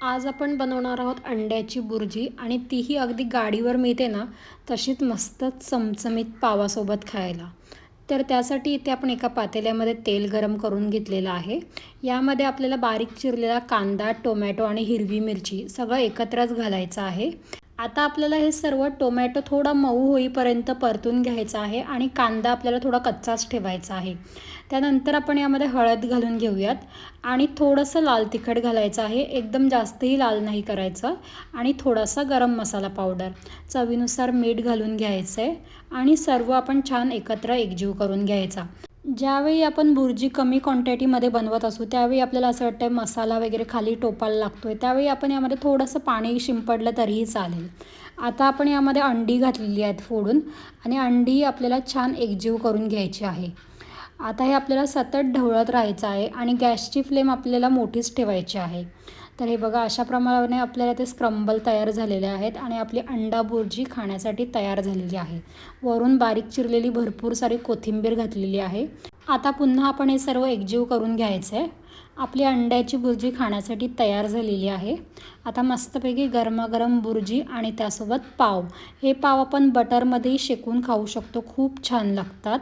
आज आपण बनवणार आहोत अंड्याची बुर्जी आणि तीही अगदी गाडीवर मिळते ना, तशीच मस्त चमचमीत पावासोबत खायला. तर त्यासाठी इथे आपण एका पातेल्यामध्ये तेल गरम करून घेतलेलं आहे. यामध्ये आपल्याला बारीक चिरलेला कांदा, टोमॅटो आणि हिरवी मिरची सगळं एकत्रच घालायचं आहे. आता आपल्याला हे सर्व टोमॅटो थोडा मऊ होईपर्यंत परतून घ्यायचा आहे आणि कांदा आपल्याला थोडा कच्चाच ठेवायचा आहे. त्यानंतर आपण यामध्ये हळद घालून घेऊयात आणि थोडंसं लाल तिखट घालायचं आहे. एकदम जास्तही लाल नाही करायचं. आणि थोडासा गरम मसाला पावडर, चवीनुसार मीठ घालून घ्यायचं आहे आणि सर्व आपण छान एकत्र एकजीव करून घ्यायचा. ज्यावेळी आपण बुर्जी कमी क्वांटिटीमध्ये बनवत असू त्यावेळी आपल्याला असं वाटतं मसाला वगैरे खाली टोपायला लागतो आहे, त्यावेळी आपण यामध्ये थोडंसं पाणी शिंपडलं तरीही चालेल. आता आपण यामध्ये अंडी घातलेली आहेत फोडून आणि अंडी आपल्याला छान एकजीव करून घ्यायची आहे. आता हे आपल्याला सतत ढवळत राहायचं आहे आणि गॅसची फ्लेम आपल्याला मोठीच ठेवायची आहे. तर हे बघा, अशा प्रमाणे आपल्याला ते स्क्रम्बल तयार झालेले आहेत आणि आपली अंडा बुर्जी खाण्यासाठी तयार झालेली आहे. वरून बारीक चिरलेली भरपूर सारी कोथिंबीर घातलेली आहे. आता पुन्हा आपण हे सर्व एकजीव करून घ्यायचं आहे. आपली अंड्याची बुर्जी खाण्यासाठी तयार झालेली आहे. आता मस्तपैकी गरमागरम बुर्जी आणि त्यासोबत पाव. हे पाव आपण बटरमध्येही शेकून खाऊ शकतो, खूप छान लागतात.